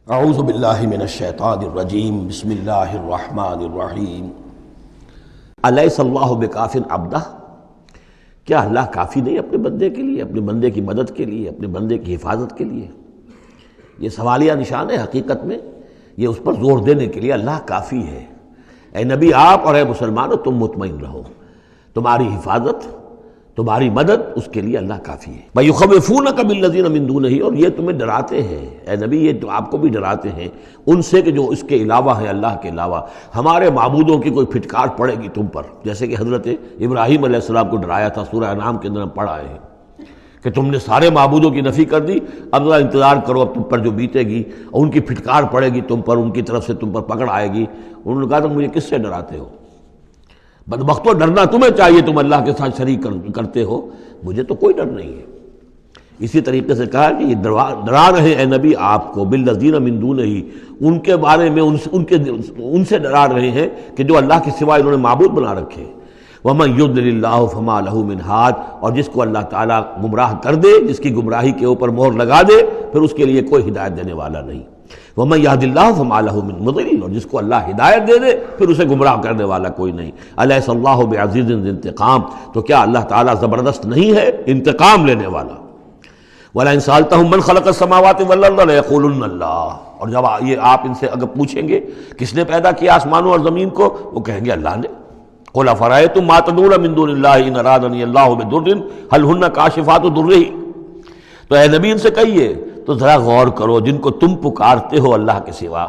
اعوذ باللہ من الشیطان الرجیم بسم اللہ الرحمن الرحیم الیس اللہ بکاف عبدہ، کیا اللہ کافی نہیں اپنے بندے کے لیے، اپنے بندے کی مدد کے لیے، اپنے بندے کی حفاظت کے لیے؟ یہ سوالیہ نشان ہے حقیقت میں، یہ اس پر زور دینے کے لیے اللہ کافی ہے۔ اے نبی آپ اور اے مسلمانوں تم مطمئن رہو، تمہاری حفاظت، تمہاری مدد اس کے لیے اللہ کافی ہے۔ وَيُخَوِّفُونَكَ بِالَّذِينَ مِن دُونِهِ، اور یہ تمہیں ڈراتے ہیں اے نبی، یہ تو آپ کو بھی ڈراتے ہیں ان سے کہ جو اس کے علاوہ ہیں، اللہ کے علاوہ ہمارے معبودوں کی کوئی پھٹکار پڑے گی تم پر، جیسے کہ حضرت ابراہیم علیہ السلام کو ڈرایا تھا، سورہ انعام کے اندر ہم پڑھ آئے ہیں کہ تم نے سارے معبودوں کی نفی کر دی، اب ذرا انتظار کرو، اب تم پر جو بیتے گی اور ان کی پھٹکار پڑے گی تم پر، ان کی طرف سے تم پر پکڑ آئے گی۔ انہوں نے کہا تو مجھے کس سے ڈراتے ہو؟ بدبختو ڈرنا تمہیں چاہیے، تم اللہ کے ساتھ شریک کرتے ہو، مجھے تو کوئی ڈر نہیں ہے۔ اسی طریقے سے کہا کہ یہ ڈرا رہے اے نبی آپ کو بالذین من دونہ، ان کے بارے میں ان سے ڈرا رہے ہیں کہ جو اللہ کے سوا انہوں نے معبود بنا رکھے۔ وَمَن يُضْلِلِ اللَّهُ فَمَا لَهُ مِنْ هَادٍ، اور جس کو اللہ تعالیٰ گمراہ کر دے، جس کی گمراہی کے اوپر مہر لگا دے، پھر اس کے لیے کوئی ہدایت دینے والا نہیں۔ وَمَن يَهْدِ اللَّهُ فَمَا لَهُ مِن مُضِلٍّ، اور جس کو اللہ ہدایت دے دے پھر اسے گمراہ کرنے والا کوئی نہیں۔ أَلَيْسَ اللَّهُ بِعَزِيزٍ ذِي انتقام، تو کیا اللہ تعالیٰ زبردست نہیں ہے، انتقام لینے والا؟ وَلَئِن سَأَلْتَهُم مَّن خَلَقَ السَّمَاوَاتِ وَالْأَرْضَ لَيَقُولُنَّ اللَّهُ، اور جب یہ آپ ان سے اگر پوچھیں گے کس نے پیدا کیا آسمانوں اور زمین کو، وہ کہیں گے اللہ نے۔ قُلْ أَفَرَأَيْتُم مَّا تَدْعُونَ مِن دُونِ اللَّهِ إِنْ أَرَادَنِيَ اللَّهُ بِضُرٍّ هَلْ هُنَّ كَاشِفَاتُ ضُرِّهِ، تو اے نبی ان سے کہیے تو ذرا غور کرو، جن کو تم پکارتے ہو اللہ کے سوا،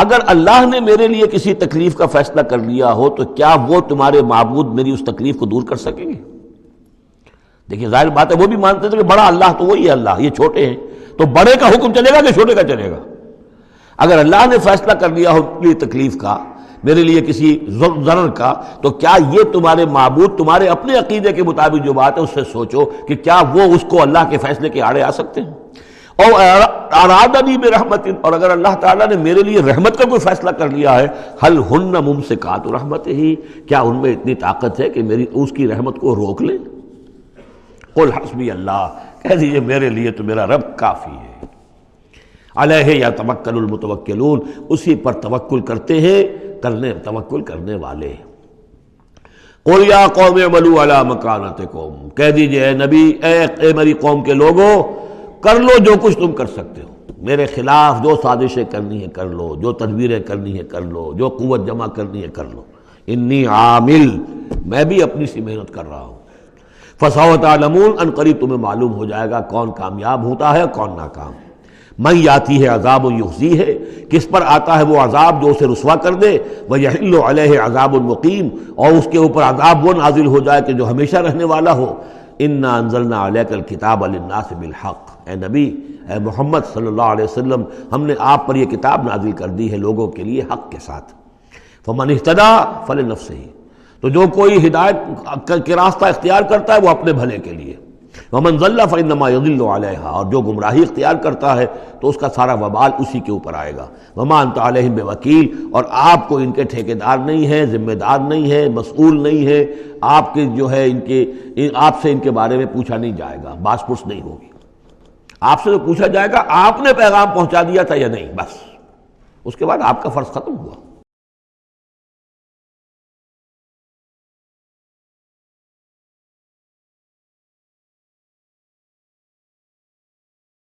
اگر اللہ نے میرے لیے کسی تکلیف کا فیصلہ کر لیا ہو تو کیا وہ تمہارے معبود میری اس تکلیف کو دور کر سکیں گے؟ دیکھیے ظاہر بات ہے، وہ بھی مانتے تھے کہ بڑا اللہ تو وہی ہے اللہ، یہ چھوٹے ہیں، تو بڑے کا حکم چلے گا کہ چھوٹے کا چلے گا؟ اگر اللہ نے فیصلہ کر لیا ہو میری تکلیف کا، میرے لیے کسی ضرر کا، تو کیا یہ تمہارے معبود تمہارے اپنے عقیدے کے مطابق جو بات ہے اس سے سوچو کہ کیا وہ اس کو اللہ کے فیصلے کے آڑے آ سکتے ہیں؟ اور ارادنی برحمت، اور اگر اللہ تعالیٰ نے میرے لیے رحمت کا کوئی فیصلہ کر لیا ہے، حل ہن ممسکات رحمتہ، کیا ان میں اتنی طاقت ہے کہ میری اس کی رحمت کو روک لیں؟ قل حسبی اللہ، کہہ دیجئے میرے لیے تو میرا رب کافی ہے۔ علیہ یتوکل المتوکلون، اسی پر توکل کرتے ہیں توکل کرنے والے۔ قل یا قوم اعملوا علی مکانتکم، کہہ دیجئے اے نبی، اے میری قوم کے لوگوں، کر لو جو کچھ تم کر سکتے ہو، میرے خلاف جو سازشیں کرنی ہے کر لو، جو تدبیریں کرنی ہے کر لو، جو قوت جمع کرنی ہے کر لو، انی عامل، میں بھی اپنی سی محنت کر رہا ہوں۔ فسوف تعلمون، ان قریب تمہیں معلوم ہو جائے گا کون کامیاب ہوتا ہے کون ناکام۔ من یاتی ہے عذاب یخزی ہے، کس پر آتا ہے وہ عذاب جو اسے رسوا کر دے، ویحل علیہ عذاب مقیم، اور اس کے اوپر عذاب وہ نازل ہو جائے کہ جو ہمیشہ رہنے والا ہو۔ انا انزلنا علیک الکتاب للناس بالحق، اے نبی، اے محمد صلی اللہ علیہ وسلم، ہم نے آپ پر یہ کتاب نازل کر دی ہے لوگوں کے لیے حق کے ساتھ۔ فمن اہتدی فلنفسہ، تو جو کوئی ہدایت کے راستہ اختیار کرتا ہے وہ اپنے بھلے کے لیے، ومن ضل فانما یضل علیہا، اور جو گمراہی اختیار کرتا ہے تو اس کا سارا وبال اسی کے اوپر آئے گا۔ وما انت علیہم بوکیل، اور آپ کو ان کے ٹھیکیدار نہیں ہے، ذمہ دار نہیں ہے، مسئول نہیں ہے، آپ کے جو ہے آپ سے ان کے بارے میں پوچھا نہیں جائے گا، باس پرس نہیں ہوگی، آپ سے تو پوچھا جائے گا آپ نے پیغام پہنچا دیا تھا یا نہیں، بس اس کے بعد آپ کا فرض ختم ہوا۔